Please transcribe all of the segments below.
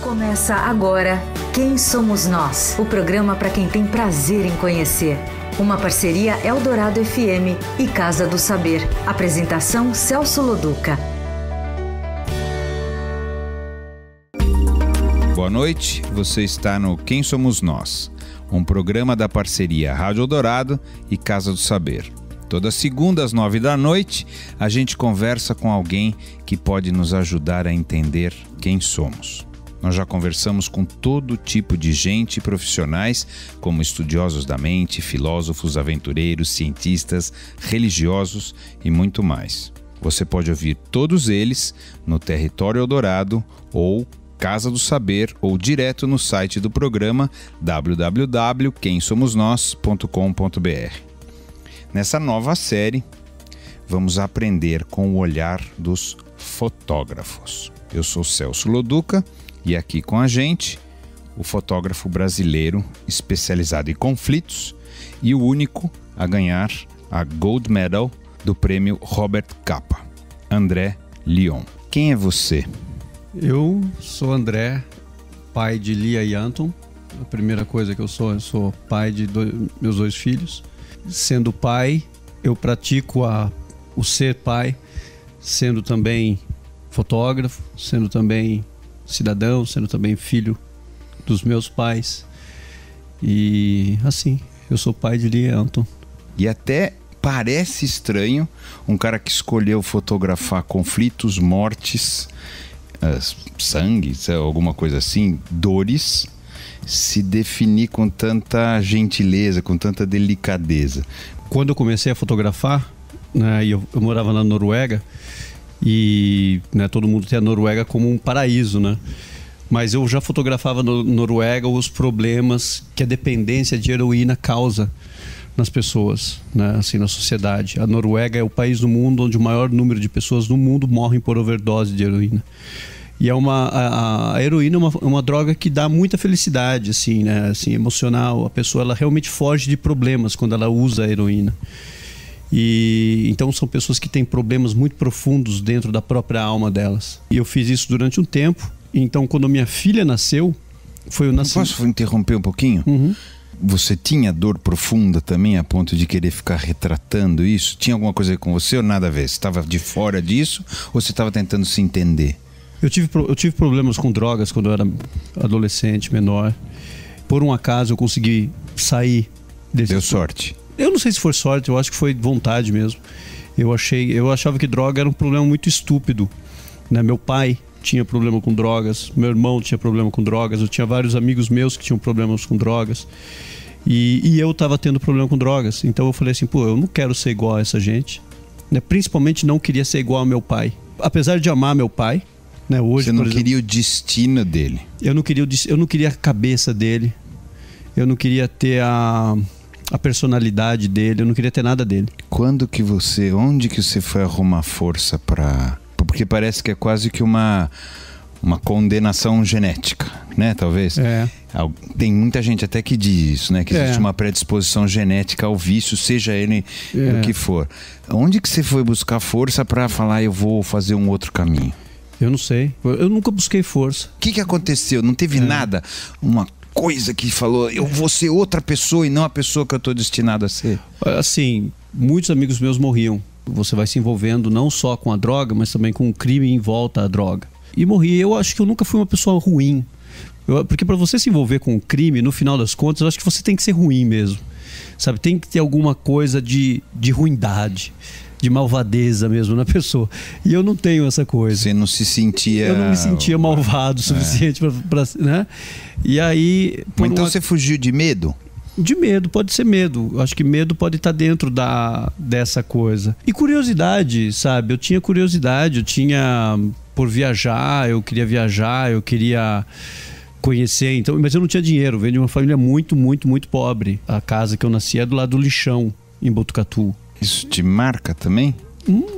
Começa agora Quem Somos Nós, o programa para quem tem prazer em conhecer. Uma parceria Eldorado FM e Casa do Saber. Apresentação Celso Loduca. Boa noite, você está no Quem Somos Nós, um programa da parceria Rádio Eldorado e Casa do Saber. Toda segunda às 9 da noite, a gente conversa com alguém que pode nos ajudar a entender quem somos. Nós já conversamos com todo tipo de gente e profissionais, como estudiosos da mente, filósofos, aventureiros, cientistas, religiosos e muito mais. Você pode ouvir todos eles no Território Eldorado ou Casa do Saber ou direto no site do programa www.quemsomosnós.com.br. Nessa nova série, vamos aprender com o olhar dos fotógrafos. Eu sou Celso Loduca e aqui com a gente, o fotógrafo brasileiro especializado em conflitos e o único a ganhar a Gold Medal do prêmio Robert Capa, André Lyon. Quem é você? Eu sou André, pai de Lia e Anton. A primeira coisa que eu sou pai de meus dois filhos. Sendo pai, eu pratico o ser pai, sendo também fotógrafo, sendo também cidadão, sendo também filho dos meus pais. E assim, eu sou pai de Lia e Anton. E até parece estranho um cara que escolheu fotografar conflitos, mortes, sangue, alguma coisa assim, dores, se definir com tanta gentileza, com tanta delicadeza. Quando eu comecei a fotografar, né, eu morava na Noruega e, né, todo mundo tem a Noruega como um paraíso, né? Mas eu já fotografava na Noruega os problemas que a dependência de heroína causa nas pessoas, né, assim, na sociedade. A Noruega é o país do mundo onde o maior número de pessoas no mundo morrem por overdose de heroína. E a heroína é uma droga que dá muita felicidade, assim, né, assim, emocional. A pessoa ela realmente foge de problemas quando ela usa a heroína. E então são pessoas que têm problemas muito profundos dentro da própria alma delas. E eu fiz isso durante um tempo. Então, quando minha filha nasceu, foi o nascimento. Posso interromper um pouquinho? Uhum. Você tinha dor profunda também a ponto de querer ficar retratando isso? Tinha alguma coisa a ver com você ou nada a ver? Você estava de fora disso ou você estava tentando se entender? Eu tive problemas com drogas quando eu era adolescente, menor. Por um acaso eu consegui sair desse... Deu sorte? Eu não sei se foi sorte, eu acho que foi vontade mesmo. Eu achava que droga era um problema muito estúpido, né? Meu pai tinha problema com drogas, meu irmão tinha problema com drogas, eu tinha vários amigos meus que tinham problemas com drogas. E eu estava tendo problema com drogas. Então eu falei assim, eu não quero ser igual a essa gente, né? Principalmente não queria ser igual ao meu pai. Apesar de amar meu pai, né? Hoje, você não queria o destino dele? Eu não queria a cabeça dele. Eu não queria ter a personalidade dele. Eu não queria ter nada dele. Onde que você foi arrumar força para... Porque parece que é quase que uma condenação genética, né? Talvez. É. Tem muita gente até que diz isso, né? Que existe uma predisposição genética ao vício, seja ele o que for. Onde que você foi buscar força para falar, eu vou fazer um outro caminho? Eu não sei. Eu nunca busquei força. O que aconteceu? Não teve nada? Uma coisa que falou, eu vou ser outra pessoa e não a pessoa que eu estou destinado a ser? Assim, muitos amigos meus morriam. Você vai se envolvendo não só com a droga, mas também com o crime em volta à droga. E morri. Eu acho que eu nunca fui uma pessoa ruim. Porque para você se envolver com o crime, no final das contas, eu acho que você tem que ser ruim mesmo. Sabe? Tem que ter alguma coisa de ruindade, de malvadeza mesmo na pessoa. E eu não tenho essa coisa. Você não se sentia... Eu não me sentia malvado o suficiente para, né? E aí... Mas então você fugiu de medo? De medo, pode ser medo. Eu acho que medo pode estar dentro dessa coisa. E curiosidade, sabe? Eu tinha curiosidade, por viajar, eu queria conhecer, então, mas eu não tinha dinheiro, venho de uma família muito, muito, muito pobre. A casa que eu nasci é do lado do Lixão, em Botucatu. Isso te marca também?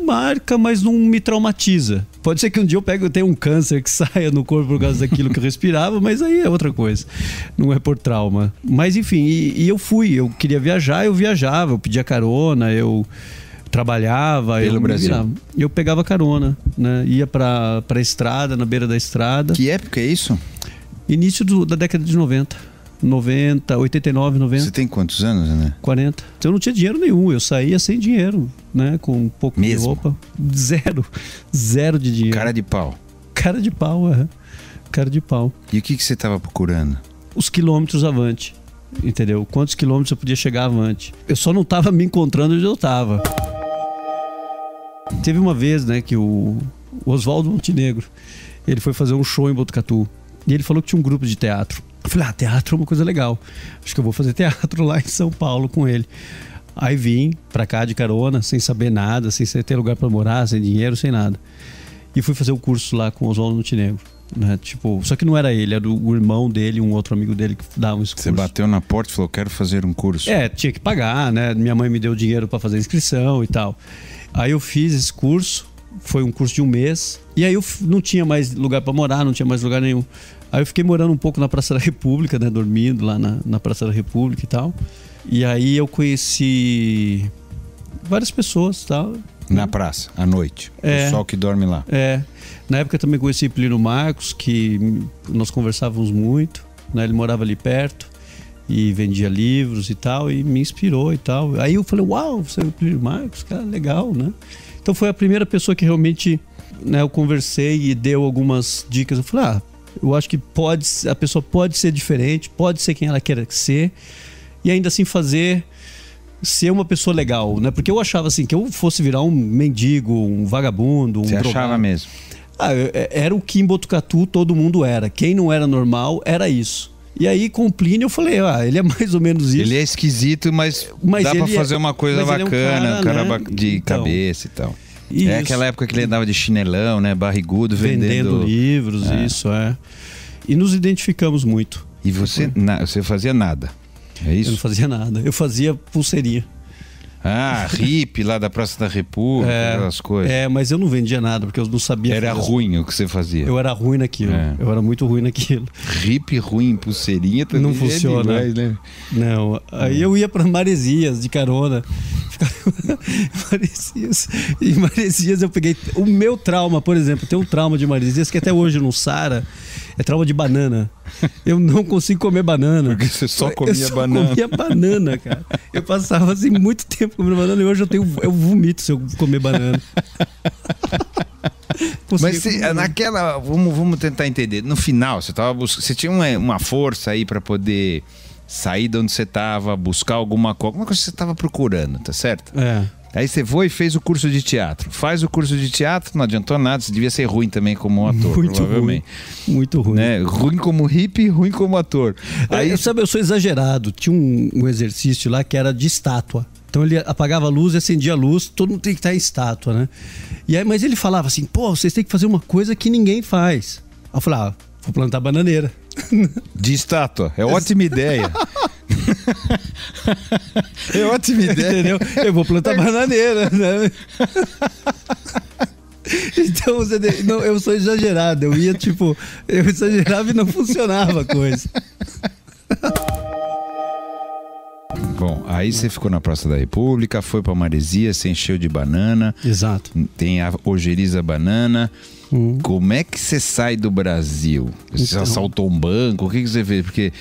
Marca, mas não me traumatiza. Pode ser que um dia eu tenha um câncer que saia no corpo por causa daquilo que eu respirava, mas aí é outra coisa. Não é por trauma. Mas enfim, e eu queria viajar, eu viajava, eu pedia carona, eu trabalhava. Pelo Brasil? Eu pegava carona, né? Ia pra estrada, na beira da estrada. Que época é isso? Início da década de 90, 89, 90. Você tem quantos anos, né? 40. Então eu não tinha dinheiro nenhum, eu saía sem dinheiro, né? Com um pouco de roupa. Zero de dinheiro. Cara de pau. Cara de pau, cara de pau. E o que você estava procurando? Os quilômetros avante, entendeu? Quantos quilômetros eu podia chegar avante. Eu só não estava me encontrando onde eu estava. Teve uma vez, né, que o Oswaldo Montenegro, ele foi fazer um show em Botucatu. E ele falou que tinha um grupo de teatro. Eu falei, teatro é uma coisa legal. Acho que eu vou fazer teatro lá em São Paulo com ele. Aí vim pra cá de carona, sem saber nada, sem ter lugar pra morar, sem dinheiro, sem nada. E fui fazer o curso lá com o Oswaldo Montenegro. Né? Tipo, só que não era ele, era o irmão dele, um outro amigo dele que dava esse curso. Você bateu na porta e falou, quero fazer um curso. Tinha que pagar, né? Minha mãe me deu dinheiro pra fazer a inscrição e tal. Aí eu fiz esse curso, foi um curso de 1 mês. E aí eu não tinha mais lugar pra morar, não tinha mais lugar nenhum. Aí eu fiquei morando um pouco na Praça da República, né? Dormindo lá na Praça da República e tal. E aí eu conheci várias pessoas e tal. Na praça, à noite. O pessoal que dorme lá. Na época também conheci Plínio Marcos, que nós conversávamos muito. Né? Ele morava ali perto e vendia livros e tal. E me inspirou e tal. Aí eu falei, uau, você é o Plínio Marcos? Cara, legal, né? Então foi a primeira pessoa que realmente, né, eu conversei e deu algumas dicas. Eu falei, eu acho que a pessoa pode ser diferente, pode ser quem ela quer ser e ainda assim ser uma pessoa legal, né? Porque eu achava assim que eu fosse virar um mendigo, um vagabundo, Você achava mesmo? Era o que em Botucatu todo mundo era. Quem não era normal era isso. E aí com o Plínio eu falei, ele é mais ou menos isso. Ele é esquisito, mas dá pra fazer uma coisa bacana, um cara né? De cabeça e tal. Isso. É aquela época que ele andava de chinelão, né? Barrigudo, vendendo livros, isso. E nos identificamos muito. E você fazia nada? É isso? Eu não fazia nada. Eu fazia pulseirinha. Hippie lá da Praça da República, aquelas coisas. Mas eu não vendia nada, porque eu não sabia. Era ruim o que você fazia. Eu era ruim naquilo. Eu era muito ruim naquilo. Hippie ruim em pulseirinha também não funciona. Demais, né? Não. Aí eu ia para Maresias de carona. Em Maresias eu peguei o meu trauma, por exemplo. Tem um trauma de Maresias que até hoje não sara. É trauma de banana. Eu não consigo comer banana. Porque você só comia banana. Eu comia banana, cara. Eu passava assim muito tempo comendo banana e hoje eu vomito se eu comer banana. Mas naquela... Vamos tentar entender. No final, você tinha uma força aí para poder sair de onde você estava, buscar alguma coisa que você estava procurando, tá certo? Aí você foi e fez o curso de teatro. Faz o curso de teatro, não adiantou nada. Você devia ser ruim também como ator, muito provavelmente. Ruim. Muito ruim. Né? Ruim como hippie, ruim como ator. Aí... eu sou exagerado. Tinha um exercício lá que era de estátua. Então ele apagava a luz e acendia a luz. Todo mundo tem que estar em estátua, né? E aí, mas ele falava assim, vocês têm que fazer uma coisa que ninguém faz. Aí eu falei, vou plantar bananeira. De estátua. É ótima ideia. É ótima ideia. Entendeu? Eu vou plantar bananeira, né? Então eu sou exagerado. Eu exagerava e não funcionava a coisa. Bom, aí você ficou na Praça da República, foi pra Maresias, se encheu de banana. Exato. Tem a Ojeriza Banana. Como é que você sai do Brasil? Você assaltou um banco? O que você fez? Porque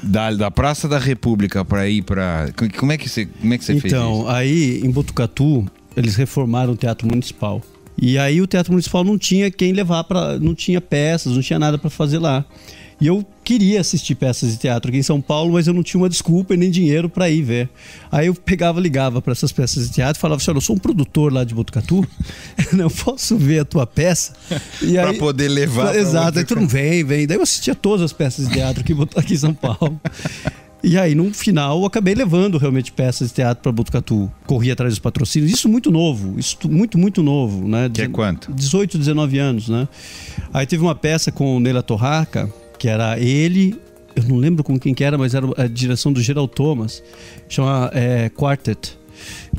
da Praça da República para ir para... Como é que você fez isso? Então, aí em Botucatu, eles reformaram o Teatro Municipal. E aí o Teatro Municipal não tinha quem levar não tinha peças, não tinha nada para fazer lá. E eu queria assistir peças de teatro aqui em São Paulo, mas eu não tinha uma desculpa e nem dinheiro para ir ver. Aí eu ligava para essas peças de teatro e falava assim, eu sou um produtor lá de Botucatu, eu posso ver a tua peça? Para poder levar. Exato, aí tu não vem. Daí eu assistia todas as peças de teatro aqui em São Paulo. E aí, no final, eu acabei levando realmente peças de teatro para Botucatu. Corri atrás dos patrocínios. Isso muito novo. Isso muito, muito novo, né? Que é quanto? 18, 19 anos, né? Aí teve uma peça com o Neila Torraca, que era ele... Eu não lembro com quem que era, mas era a direção do Gerald Thomas. Chama Quartet.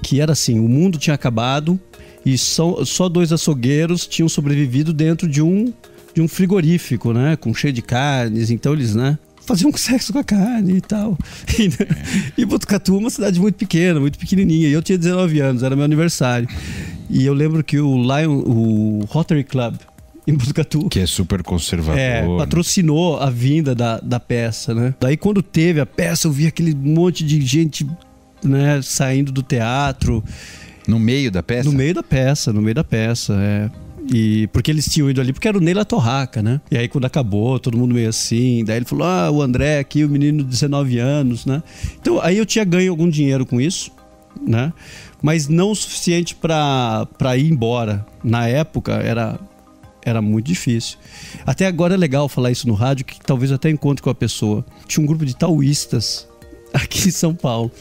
Que era assim, o mundo tinha acabado e só 2 açougueiros tinham sobrevivido dentro de um frigorífico, né? Cheio de carnes. Então eles, né? Faziam sexo com a carne e tal. E Botucatu é uma cidade muito pequena, muito pequenininha. E eu tinha 19 anos, era meu aniversário. E eu lembro que o Rotary Club em Botucatu. Que é super conservador. Patrocinou a vinda da peça, né? Daí quando teve a peça, eu vi aquele monte de gente, né, saindo do teatro. No meio da peça? No meio da peça, E porque eles tinham ido ali, porque era o Ney Latorraca, né? E aí quando acabou, todo mundo meio assim. Daí ele falou, o André aqui, o menino de 19 anos, né? Então aí eu tinha ganho algum dinheiro com isso, né? Mas não o suficiente para ir embora. Na época era muito difícil. Até agora é legal falar isso no rádio, que talvez eu até encontre com a pessoa. Tinha um grupo de taoístas aqui em São Paulo.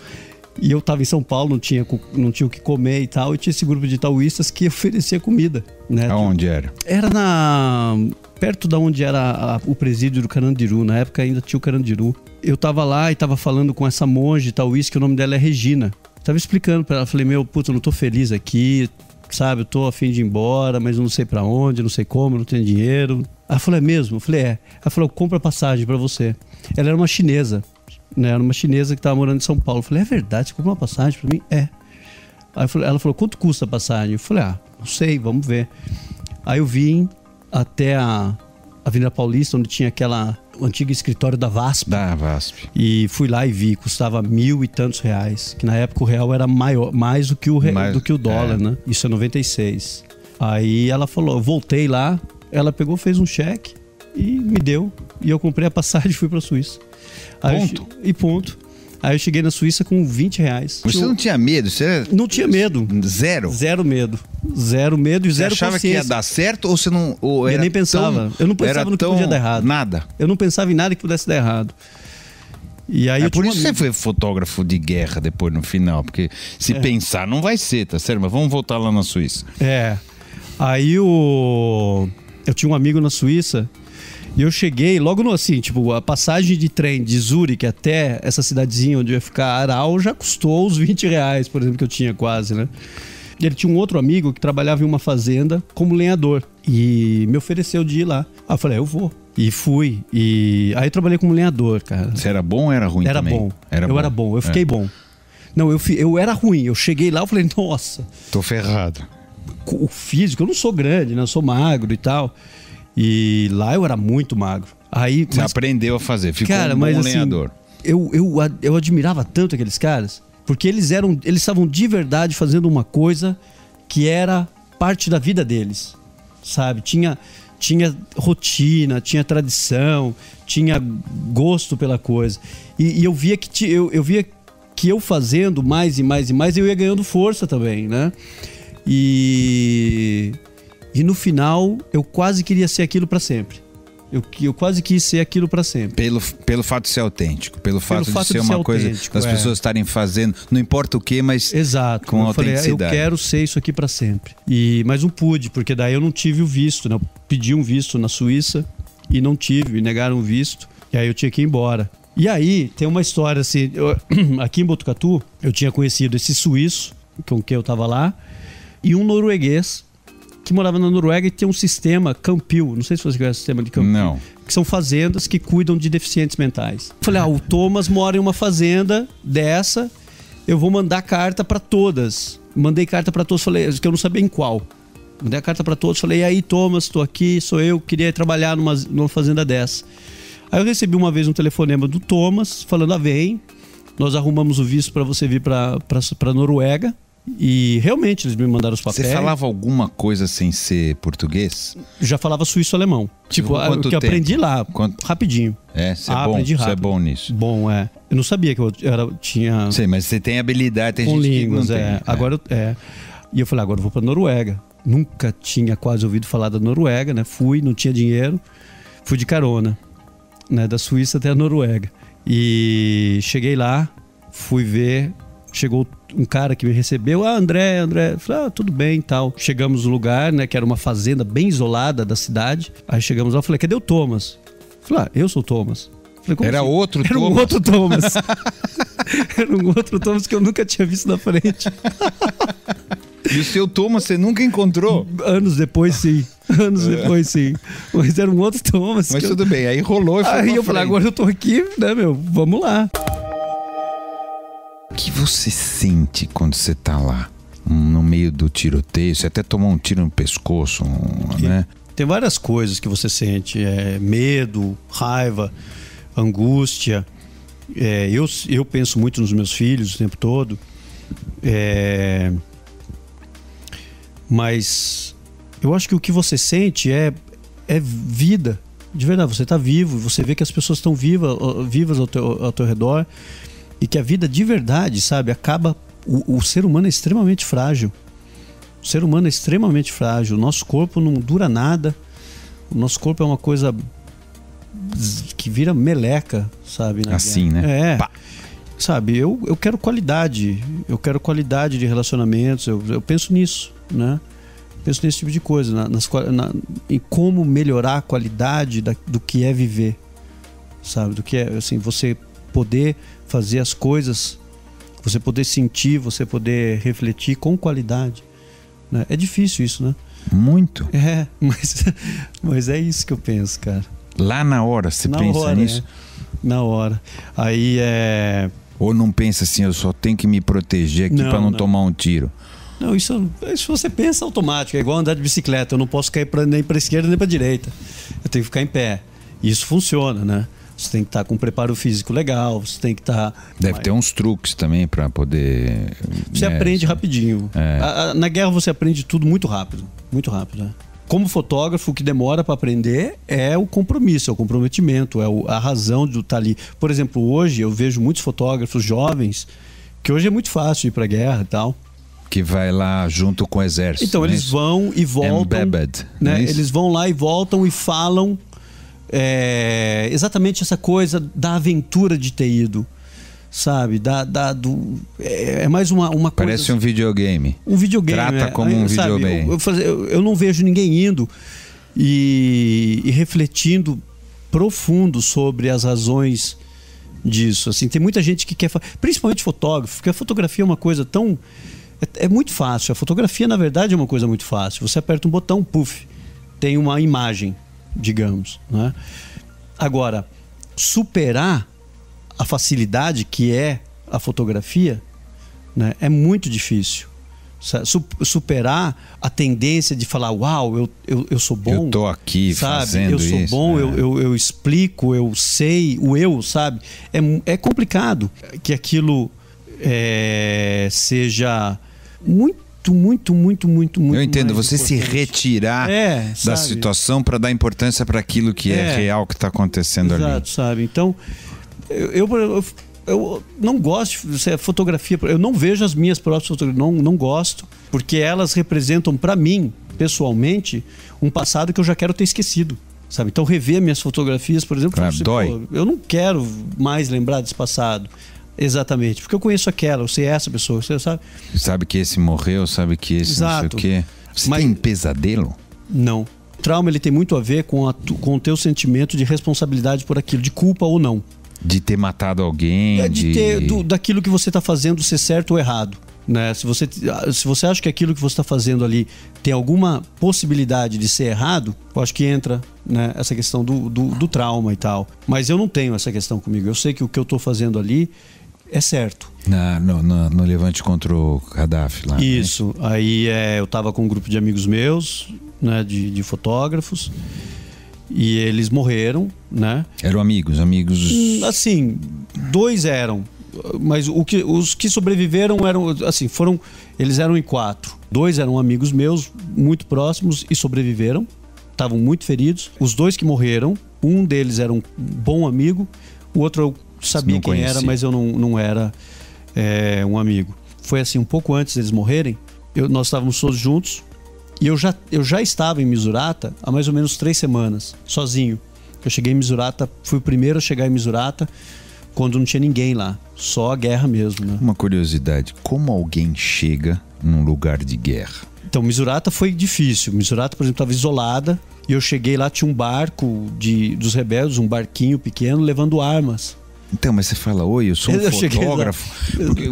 E eu estava em São Paulo, não tinha o que comer e tal. E tinha esse grupo de taoístas que oferecia comida, né? Aonde era? Era perto da onde era o presídio do Carandiru. Na época ainda tinha o Carandiru. Eu estava lá e estava falando com essa monge taoísta, que o nome dela é Regina. Tava explicando para ela, falei, eu não tô feliz aqui, sabe? Eu tô a fim de ir embora, mas não sei para onde, não sei como, não tenho dinheiro. Ela falou, é mesmo? Eu falei, é. Ela falou, compra passagem para você. Ela era uma chinesa. Né, era uma chinesa que estava morando em São Paulo. Eu falei, é verdade? Você comprou uma passagem para mim? É. Aí ela falou, quanto custa a passagem? Eu falei, não sei, vamos ver. Aí eu vim até a Avenida Paulista, onde tinha o antigo escritório da VASP. Da VASP. E fui lá e vi, custava R$1.000 e tantos. Que na época o real era mais do que o dólar, né? Isso é 96. Aí ela falou, eu voltei lá, ela pegou, fez um cheque e me deu. E eu comprei a passagem e fui para a Suíça. Ponto. Aí eu cheguei na Suíça com R$20. Você não tinha medo? Você não tinha medo. Zero? Zero medo e zero consciência. Você achava que ia dar certo ou você não... Eu nem pensava. Eu não pensava no que podia dar errado. Nada? Eu não pensava em nada que pudesse dar errado. E aí por isso você foi fotógrafo de guerra depois no final. Porque se pensar não vai ser, tá certo? Mas vamos voltar lá na Suíça. Aí eu tinha um amigo na Suíça. E eu cheguei logo a passagem de trem de Zurique até essa cidadezinha onde eu ia ficar, Aral, já custou os R$20, por exemplo, que eu tinha quase, né? E ele tinha um outro amigo que trabalhava em uma fazenda como lenhador e me ofereceu de ir lá. Aí eu falei, eu vou. E fui. E aí eu trabalhei como lenhador, cara. Você era bom ou era ruim também? Era bom, eu fiquei bom. Não, eu era ruim. Eu cheguei lá e falei, nossa. Tô ferrado. O físico, eu não sou grande, né? Eu sou magro e tal. E lá eu era muito magro. Aí, você aprendeu a fazer, ficou um bom lenhador. Eu admirava tanto aqueles caras, porque eles estavam de verdade fazendo uma coisa que era parte da vida deles, sabe? Tinha rotina, tinha tradição, tinha gosto pela coisa. E eu via que eu fazendo mais e mais e mais, eu ia ganhando força também, né? E no final, eu quase queria ser aquilo para sempre. Eu quase quis ser aquilo para sempre. Pelo fato de ser autêntico. Pelo fato de ser uma coisa das pessoas estarem fazendo, não importa o que, mas exato, com autenticidade. Eu quero ser isso aqui para sempre. Mas não pude, porque daí eu não tive o visto, né? Eu pedi um visto na Suíça e não tive, me negaram o visto. E aí eu tinha que ir embora. E aí tem uma história assim, aqui em Botucatu, eu tinha conhecido esse suíço, com quem eu estava lá, e um norueguês, que morava na Noruega e tem um sistema Campil. Não sei se você conhece o sistema de Campil. Não. Que são fazendas que cuidam de deficientes mentais. Eu falei, o Thomas mora em uma fazenda dessa, eu vou mandar carta para todas. Mandei carta para todos, falei, que eu não sabia em qual. Mandei a carta para todos, falei, e aí Thomas, tô aqui, sou eu, queria trabalhar numa fazenda dessa. Aí eu recebi uma vez um telefonema do Thomas, falando, vem, nós arrumamos o visto para você vir para Noruega. E realmente eles me mandaram os papéis. Você falava alguma coisa sem ser português? Já falava suíço-alemão. Tipo, o que eu aprendi lá, rapidinho. Você é bom, aprendi rápido. Você é bom nisso. Bom, Eu não sabia que eu tinha... Sei, mas você tem habilidade, tem com gente línguas, que não tem. Agora E eu falei, agora eu vou pra Noruega. Nunca tinha quase ouvido falar da Noruega, né? Fui, não tinha dinheiro. Fui de carona, né? Da Suíça até a Noruega. E cheguei lá, fui ver... Chegou um cara que me recebeu, André, falei, tudo bem e tal. Chegamos no lugar, né, que era uma fazenda bem isolada da cidade. Aí chegamos lá, falei, cadê o Thomas? Falei, eu sou o Thomas. Falei, era assim? Outro Thomas? Era um outro Thomas. Era um outro Thomas que eu nunca tinha visto na frente. E o seu Thomas você nunca encontrou? Anos depois, sim. Mas era um outro Thomas. Mas tudo bem, aí rolou e foi aí eu falei, agora eu tô aqui, né, vamos lá. O que você sente quando você tá lá, no meio do tiroteio? Você até tomou um tiro no pescoço, né? Tem várias coisas que você sente. Medo, raiva, angústia. Eu penso muito nos meus filhos o tempo todo. Mas eu acho que o que você sente é vida. De verdade, você está vivo. Você vê que as pessoas estão vivas ao teu redor. E que a vida de verdade, sabe, acaba... O ser humano é extremamente frágil. O ser humano é extremamente frágil. O nosso corpo não dura nada. O nosso corpo é uma coisa que vira meleca, sabe? Assim, né? Sabe, eu quero qualidade. Eu quero qualidade de relacionamentos. Eu penso nisso, né? Penso nesse tipo de coisa. Em como melhorar a qualidade do que é viver. Sabe? Do que é, assim, você poder fazer as coisas, você poder sentir, você poder refletir com qualidade, né? É difícil isso, né? Muito. Mas é isso que eu penso, cara. Lá na hora, você pensa nisso? Na hora. Aí Ou não pensa assim, eu só tenho que me proteger aqui para não tomar um tiro? Não, isso você pensa automático. É igual andar de bicicleta. Eu não posso cair nem para esquerda nem para direita. Eu tenho que ficar em pé. E isso funciona, né? Você tem que estar com um preparo físico legal, você tem que estar... Deve ter uns truques também para poder... Você aprende rapidinho. Na guerra você aprende tudo muito rápido. Muito rápido, né? Como fotógrafo, o que demora para aprender é o compromisso, é o comprometimento, a razão de estar ali. Por exemplo, hoje eu vejo muitos fotógrafos jovens que hoje é muito fácil ir para a guerra e tal. Que vai lá junto com o exército. Então eles vão e voltam. Né? Eles vão lá e voltam e falam... exatamente essa coisa da aventura de ter ido, sabe? É mais uma coisa... Parece um videogame. Um videogame. Trata como um videogame. Eu não vejo ninguém indo e refletindo profundo sobre as razões disso. Assim, tem muita gente que quer... Principalmente fotógrafo, porque a fotografia é uma coisa tão... É muito fácil. A fotografia, na verdade, é uma coisa muito fácil. Você aperta um botão, puff, tem uma imagem, digamos, né? Agora, superar a facilidade que é a fotografia, né, é muito difícil. Superar a tendência de falar, uau, eu sou bom. Eu tô aqui, sabe? Fazendo isso. Eu sou bom, eu explico, eu sei, sabe? É complicado que aquilo seja muito. Eu entendo, você se retirar da situação para dar importância para aquilo que é real que está acontecendo ali. Exato, sabe? Então, eu não gosto de fotografia, eu não vejo as minhas próprias fotografias, não gosto, porque elas representam para mim, pessoalmente, um passado que eu já quero ter esquecido, sabe? Então, rever minhas fotografias, por exemplo, dói. Eu não quero mais lembrar desse passado. Exatamente, porque eu conheço aquela, eu sei essa pessoa, você sabe? Sabe que esse morreu, sabe que esse não sei o quê. Você tem pesadelo? Não. O trauma, ele tem muito a ver com o teu sentimento de responsabilidade por aquilo, de culpa ou não. De ter matado alguém? Daquilo que você está fazendo ser certo ou errado, né? Se você acha que aquilo que você está fazendo ali tem alguma possibilidade de ser errado, eu acho que entra, né, essa questão do trauma e tal. Mas eu não tenho essa questão comigo. Eu sei que o que eu estou fazendo ali é certo. No levante contra o Gaddafi lá. Isso. Né? Aí eu estava com um grupo de amigos meus, né, de fotógrafos, e eles morreram, né? Eram amigos? Assim, 2 eram. Mas os que sobreviveram eram, assim, eles eram em 4. 2 eram amigos meus, muito próximos, e sobreviveram. Estavam muito feridos. Os 2 que morreram, um deles era um bom amigo, o outro eu sabia quem era, mas eu não era um amigo. Foi assim, um pouco antes deles morrerem, nós estávamos todos juntos, e eu já estava em Misurata há mais ou menos 3 semanas, sozinho. Eu cheguei em Misurata, fui o primeiro a chegar em Misurata quando não tinha ninguém lá, só a guerra mesmo, né? Uma curiosidade, como alguém chega num lugar de guerra? Então, Misurata foi difícil. Misurata, por exemplo, estava isolada, e eu cheguei lá, tinha um barco dos rebeldes, um barquinho pequeno, levando armas. Então, mas você fala, oi, eu sou um fotógrafo. Porque,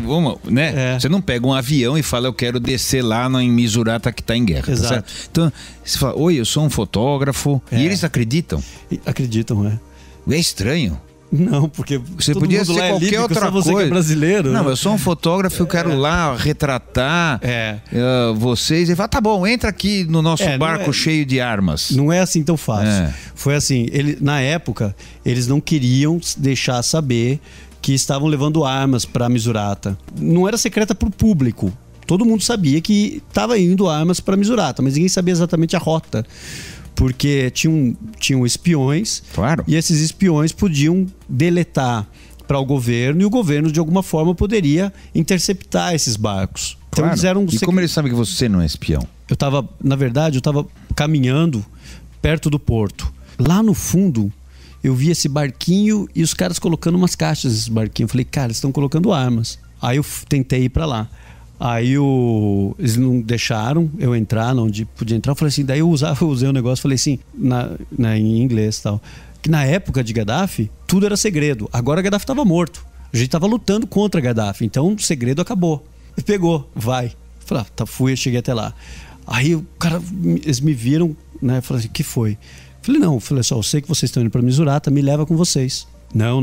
né? Você não pega um avião e fala, eu quero descer lá em Misurata que está em guerra. Exato. Tá certo? Então, você fala, oi, eu sou um fotógrafo. E eles acreditam? Acreditam, É estranho. Não, porque você todo podia mundo ser lá é qualquer líbico, outra só você coisa. que é brasileiro. Não, né? eu sou um fotógrafo, eu quero lá retratar vocês. E fala, tá bom, entra aqui no nosso barco cheio de armas. Não é assim tão fácil. Foi assim, na época, eles não queriam deixar saber que estavam levando armas para Misurata. Não era secreta para o público. Todo mundo sabia que estava indo armas para Misurata, mas ninguém sabia exatamente a rota. Porque tinham espiões, claro. E esses espiões podiam deletar para o governo, e o governo de alguma forma poderia interceptar esses barcos. Então, claro. Eles eram E como eles sabem que você não é espião? Na verdade, eu estava caminhando perto do porto. Lá no fundo, eu vi esse barquinho e os caras colocando umas caixas nesse barquinho. Eu falei, cara, eles estão colocando armas. Aí eu tentei ir para lá. Aí eles não deixaram eu entrar onde podia entrar. Eu falei assim, daí eu usei um negócio, falei assim, em inglês e tal, que na época de Gaddafi, tudo era segredo. Agora Gaddafi estava morto. A gente estava lutando contra Gaddafi, então o segredo acabou. E pegou, vai. Falei, fui, eu cheguei até lá. Aí o cara, eles me viram, né? Falaram assim, o que foi? Falei, só, eu sei que vocês estão indo para Misurata, me leva com vocês. Não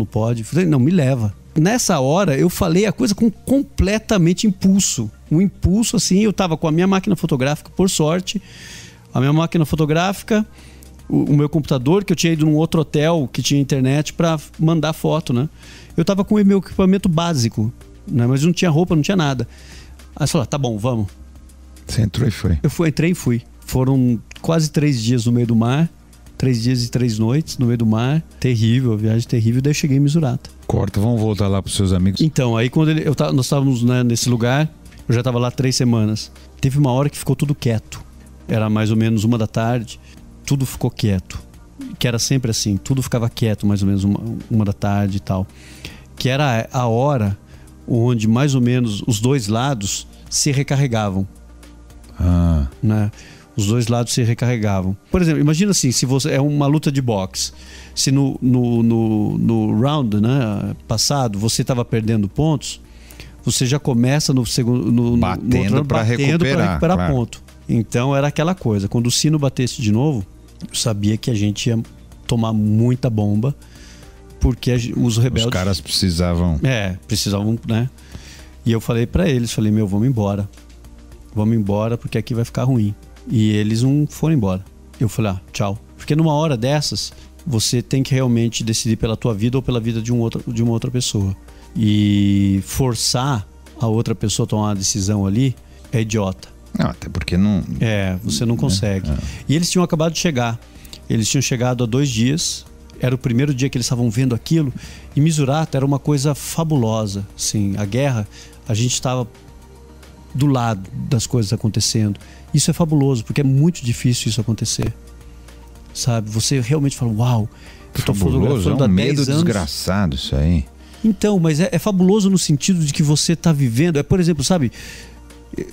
pode. Falei, não, me leva. Nessa hora, eu falei a coisa com completamente impulso. Um impulso, assim, eu tava com a minha máquina fotográfica, por sorte. A minha máquina fotográfica, o meu computador, que eu tinha ido num outro hotel que tinha internet para mandar foto, né? Eu tava com o meu equipamento básico, né? Mas não tinha roupa, não tinha nada. Aí eu falei, tá bom, vamos. Você entrou e foi? Entrei e fui. Foram quase 3 dias no meio do mar. 3 dias e 3 noites no meio do mar. Terrível, viagem terrível. Daí eu cheguei em Misurata. Corta, vamos voltar lá pros seus amigos. Então, aí quando nós estávamos, né, nesse lugar, eu já estava lá 3 semanas. Teve uma hora que ficou tudo quieto. Era mais ou menos 1 da tarde. Tudo ficou quieto. Que era sempre assim. Tudo ficava quieto mais ou menos 1 da tarde e tal. Que era a hora onde mais ou menos os dois lados se recarregavam. Né? Os dois lados se recarregavam. Por exemplo, imagina assim, se você é uma luta de boxe, se no round, né, passado você estava perdendo pontos, você já começa no segundo batendo para recuperar claro. Ponto. Então era aquela coisa, quando o sino batesse de novo, eu sabia que a gente ia tomar muita bomba, porque os rebeldes... Os caras precisavam... precisavam, né? E eu falei para eles, vamos embora porque aqui vai ficar ruim. E eles não foram embora. Eu falei, tchau. Porque numa hora dessas, você tem que realmente decidir pela tua vida ou pela vida de uma outra pessoa. E forçar a outra pessoa a tomar uma decisão ali é idiota. Não, até porque não... você não consegue. E eles tinham acabado de chegar. Eles tinham chegado há 2 dias. Era o primeiro dia que eles estavam vendo aquilo. E Misurata era uma coisa fabulosa. Assim, a guerra, a gente estava do lado das coisas acontecendo. Isso é fabuloso, porque é muito difícil isso acontecer. Sabe? Você realmente fala, uau, eu tô fotografando há 10 anos. É um medo desgraçado isso aí. Então, mas é fabuloso no sentido de que você tá vivendo. Por exemplo, sabe?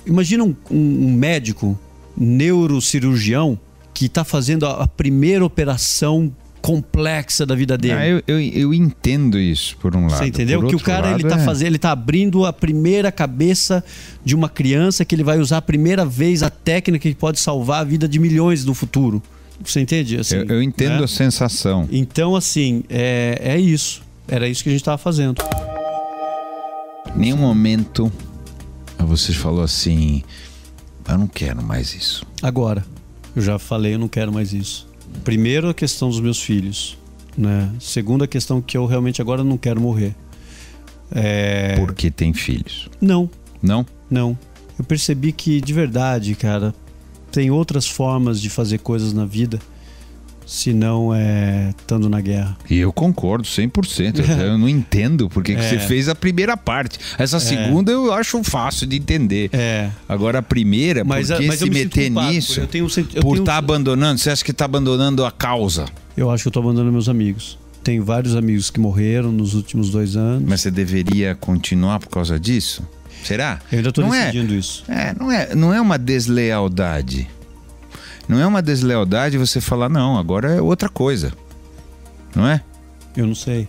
Imagina um médico, neurocirurgião, que tá fazendo a primeira operação complexa da vida dele. Eu entendo isso, por um lado. Você entendeu? Por que o cara ele tá abrindo a primeira cabeça de uma criança, que ele vai usar a primeira vez a técnica que pode salvar a vida de milhões no futuro. Você entende? Assim, eu entendo a sensação. Então, assim, é isso. Era isso que a gente estava fazendo. Em nenhum momento você falou assim, eu não quero mais isso. Agora, eu já falei, eu não quero mais isso. Primeiro, a questão dos meus filhos, né? Segunda, a questão que eu realmente agora não quero morrer. Porque tem filhos? Não. Não? Não. Eu percebi que, de verdade, cara, tem outras formas de fazer coisas na vida, se não estando na guerra. E eu concordo 100%. Eu não entendo porque que você fez a primeira parte. Essa segunda eu acho fácil de entender. Agora a primeira, mas se meter nisso, por estar abandonando, você acha que está abandonando a causa? Eu acho que eu estou abandonando meus amigos. Tenho vários amigos que morreram nos últimos 2 anos. Mas você deveria continuar por causa disso? Será? Eu ainda estou decidindo isso. Não é uma deslealdade. Não é uma deslealdade você falar, não, agora é outra coisa. Não é? Eu não sei.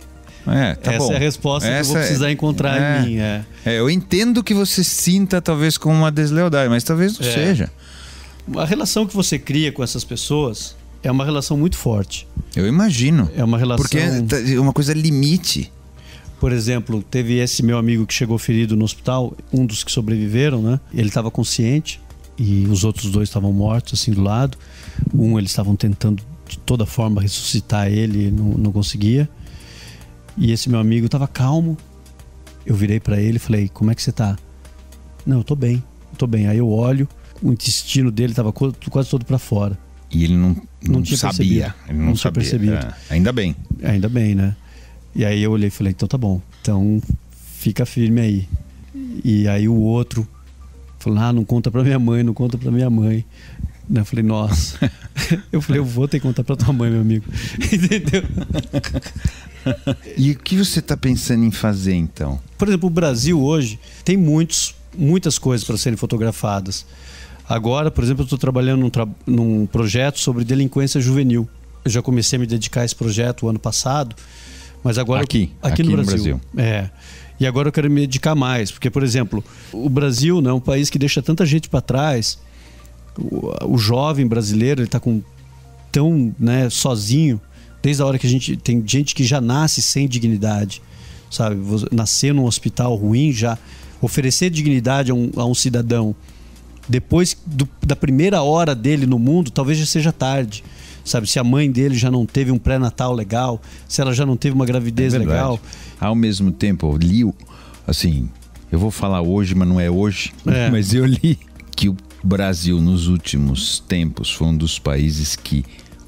Tá Essa bom. é a resposta que eu vou precisar encontrar em mim. Eu entendo que você sinta talvez como uma deslealdade, mas talvez não seja. A relação que você cria com essas pessoas é uma relação muito forte. Eu imagino. É uma relação... Porque é uma coisa limite. Por exemplo, teve esse meu amigo que chegou ferido no hospital, um dos que sobreviveram, né? Ele estava consciente e os outros 2 estavam mortos, assim, do lado. Eles estavam tentando de toda forma ressuscitar ele, não conseguia. E esse meu amigo estava calmo. Eu virei para ele e falei, como é que você tá? Não, eu tô bem. Aí eu olho, o intestino dele estava quase todo para fora. E ele não tinha sabia. Percebido. Ele não tinha sabia. percebido. Ainda bem. Ainda bem, né? E aí eu olhei e falei, então tá bom. Então fica firme aí. E aí o outro falou, não conta pra minha mãe. Eu falei, nossa. Eu falei, eu vou ter que contar pra tua mãe, meu amigo. Entendeu? E o que você tá pensando em fazer, então? Por exemplo, o Brasil hoje tem muitas coisas para serem fotografadas. Agora, por exemplo, eu estou trabalhando num projeto sobre delinquência juvenil. Eu já comecei a me dedicar a esse projeto o ano passado, mas agora... Aqui no Brasil. E agora eu quero me dedicar mais, porque, por exemplo, o Brasil, né, é um país que deixa tanta gente para trás. O jovem brasileiro, ele está tão, né, sozinho, desde a hora que tem gente que já nasce sem dignidade, sabe? Nascer num hospital ruim, já oferecer dignidade a um cidadão depois da primeira hora dele no mundo, talvez já seja tarde, sabe? Se a mãe dele já não teve um pré-natal legal, se ela já não teve uma gravidez legal. Ao mesmo tempo, eu li, assim, eu vou falar hoje, mas não é hoje, mas eu li que o Brasil nos últimos tempos foi um dos países que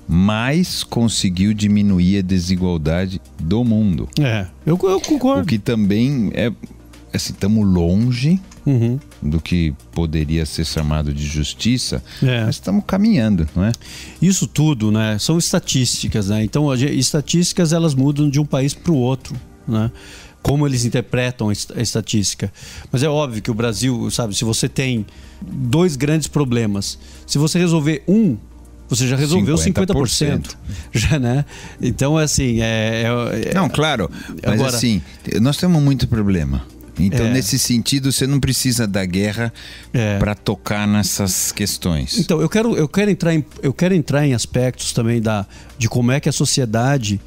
mais conseguiu diminuir a desigualdade do mundo. Eu concordo. O que também é, assim, estamos longe do que poderia ser chamado de justiça, mas estamos caminhando, não é? Isso tudo, né, são estatísticas, né? Então, estatísticas, elas mudam de um país para o outro, né? Como eles interpretam a estatística. Mas é óbvio que o Brasil, sabe, se você tem 2 grandes problemas, se você resolver você já resolveu 50%. Já, né? Então, assim... Não, claro. Mas agora, assim, nós temos muito problema. Então, nesse sentido, você não precisa da guerra para tocar nessas questões. Então, eu quero entrar em aspectos também de como é que a sociedade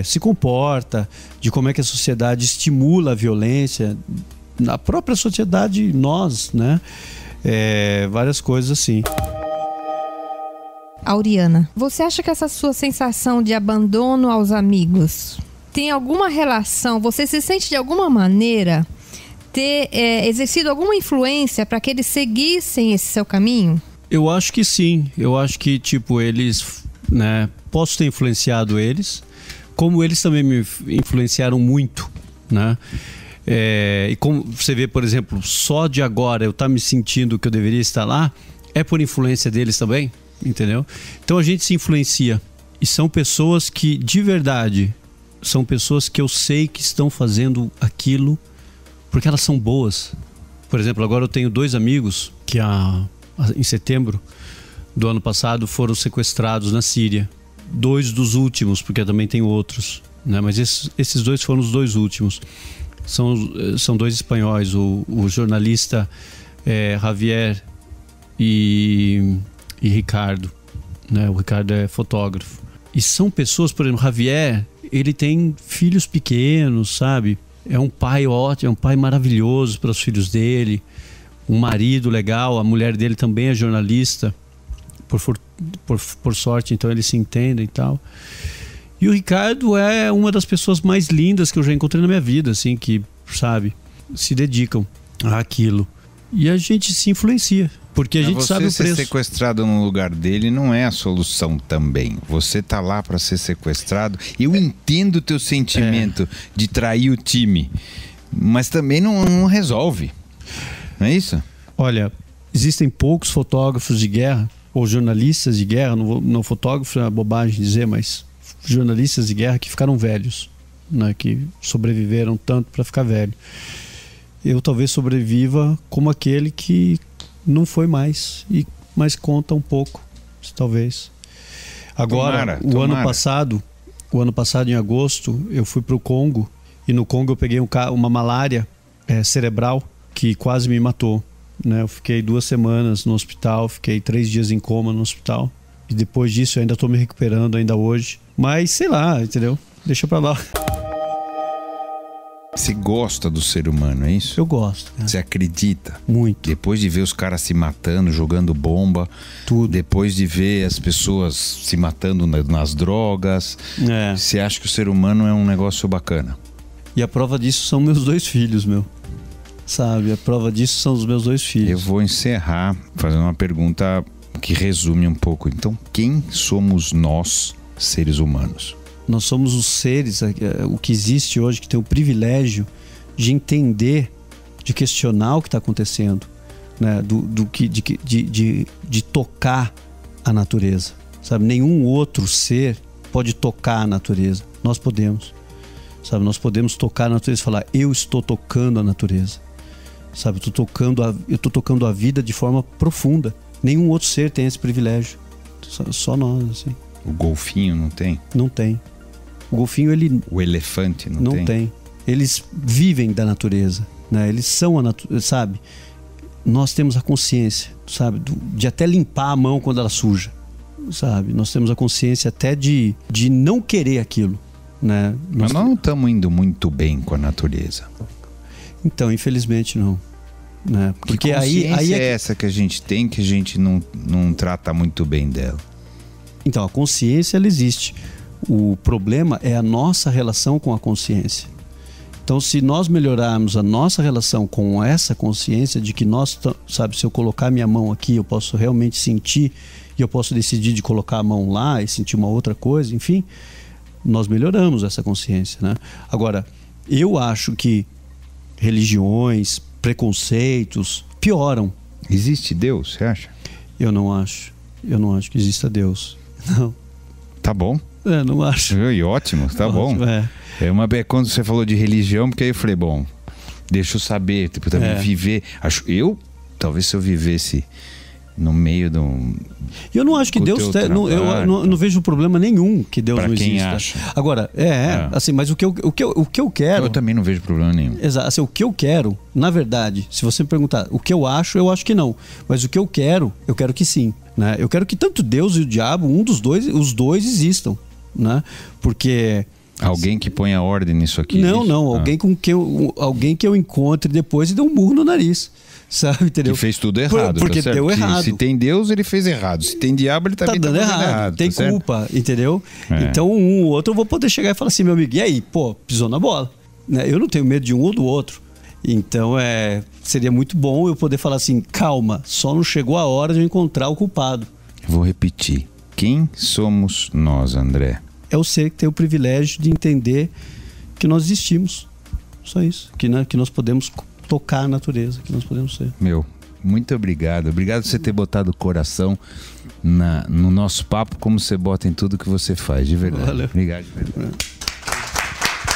se comporta, de como é que a sociedade estimula a violência. Na própria sociedade, nós, né? Várias coisas assim. Auriana, você acha que essa sua sensação de abandono aos amigos tem alguma relação, você se sente de alguma maneira ter exercido alguma influência para que eles seguissem esse seu caminho? Eu acho que sim. Eu acho que, tipo, eles, né, posso ter influenciado eles, como eles também me influenciaram muito, né? E como você vê, por exemplo, só de agora eu estar me sentindo que eu deveria estar lá, é por influência deles também, entendeu? Então a gente se influencia. E são pessoas que, de verdade, são pessoas que eu sei que estão fazendo aquilo porque elas são boas. Por exemplo, agora eu tenho 2 amigos que em setembro do ano passado foram sequestrados na Síria. 2 dos últimos, porque também tem outros, né? Mas esses 2 foram os 2 últimos. São 2 espanhóis, o jornalista Javier e Ricardo, né? O Ricardo é fotógrafo. E são pessoas, por exemplo, Javier, ele tem filhos pequenos, sabe? É um pai ótimo, é um pai maravilhoso para os filhos dele, um marido legal, a mulher dele também é jornalista, por sorte, então eles se entendem e tal. E o Ricardo é uma das pessoas mais lindas que eu já encontrei na minha vida, assim, que, sabe, se dedicam àquilo. E a gente se influencia, porque a gente sabe o preço. Você ser sequestrado no lugar dele não é a solução também. Você tá lá para ser sequestrado. Eu entendo o teu sentimento de trair o time, mas também não resolve. Não é isso? Olha, existem poucos fotógrafos de guerra, ou jornalistas de guerra, não fotógrafo é bobagem dizer, mas jornalistas de guerra que ficaram velhos, né, que sobreviveram tanto para ficar velho. Eu talvez sobreviva como aquele que não foi mais, mas conta um pouco, talvez. Agora, o ano passado, em agosto, eu fui para o Congo, e no Congo eu peguei uma malária cerebral que quase me matou, né? Eu fiquei 2 semanas no hospital, fiquei 3 dias em coma no hospital. E depois disso eu ainda tô me recuperando ainda hoje. Mas sei lá, entendeu? Deixa pra lá. Você gosta do ser humano, é isso? Eu gosto. Você acredita? Muito. Depois de ver os caras se matando, jogando bomba, Tudo. depois de ver as pessoas se matando nas drogas, É. você acha que o ser humano é um negócio bacana? E a prova disso são meus 2 filhos, meu. Sabe? A prova disso são os meus 2 filhos. Eu vou encerrar fazendo uma pergunta que resume um pouco. Então, quem somos nós, seres humanos? Nós somos os seres, o que existe hoje, que tem o privilégio de entender, de questionar o que está acontecendo, né? de tocar a natureza. Sabe? Nenhum outro ser pode tocar a natureza. Nós podemos. Sabe? Nós podemos tocar a natureza e falar, eu estou tocando a natureza. Sabe? Eu estou tocando a vida de forma profunda. Nenhum outro ser tem esse privilégio. Só nós, assim. O golfinho não tem? Não tem. O golfinho, ele... O elefante não tem? Não tem. Eles vivem da natureza, né? Eles são a natureza, sabe? Nós temos a consciência, sabe? De até limpar a mão quando ela suja, sabe? Nós temos a consciência até de não querer aquilo, né? Mas nós não estamos indo muito bem com a natureza. Então, infelizmente não. Né? Porque que consciência aí é essa que a gente tem que a gente não trata muito bem dela? Então, a consciência, ela existe. O problema é a nossa relação com a consciência. Então, se nós melhorarmos a nossa relação com essa consciência de que nós, sabe, se eu colocar minha mão aqui, eu posso realmente sentir e eu posso decidir de colocar a mão lá e sentir uma outra coisa, enfim, nós melhoramos essa consciência, né? Agora, eu acho que religiões, preconceitos pioram. Existe Deus, você acha? Eu não acho que exista Deus. Não. Tá bom. Não acho. E ótimo, tá bom. Quando você falou de religião, porque aí eu falei, bom, deixa eu saber, tipo, também viver. Talvez se eu vivesse no meio de um... Eu não acho que Deus... Eu não vejo problema nenhum que Deus pra não quem exista. Acha. Agora, assim, mas o que eu quero... Eu também não vejo problema nenhum. Exato. Assim, o que eu quero, na verdade, se você me perguntar o que eu acho que não. Mas o que eu quero que sim. Né? Eu quero que tanto Deus e o diabo, os dois existam. Né? Porque... Alguém que ponha ordem nisso aqui. Não. Alguém que eu encontre depois e dê um murro no nariz. Sabe, entendeu? Que fez tudo errado. Porque tá deu errado. Se tem Deus, ele fez errado. Se tem diabo, ele também tá dando errado. Tem tá culpa, certo? Entendeu? Então, um ou outro eu vou poder chegar e falar assim, meu amigo, e aí? Pô, pisou na bola. Né? Eu não tenho medo de um ou do outro. Então, seria muito bom eu poder falar assim, calma, só não chegou a hora de eu encontrar o culpado. Vou repetir. Quem somos nós, André? É o ser que tem o privilégio de entender que nós existimos. Só isso. Que nós podemos tocar a natureza, que nós podemos ser. Muito obrigado. Obrigado por você ter botado o coração no nosso papo, como você bota em tudo que você faz, de verdade. Valeu. Obrigado, de verdade.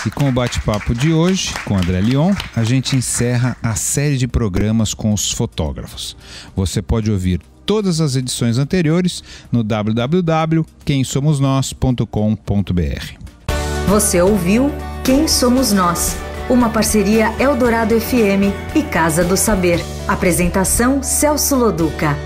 E com o bate-papo de hoje, com André Lyon, a gente encerra a série de programas com os fotógrafos. Você pode ouvir todas as edições anteriores no www.quemsomosnós.com.br. Você ouviu Quem Somos Nós? Uma parceria Eldorado FM e Casa do Saber. Apresentação Celso Loduca.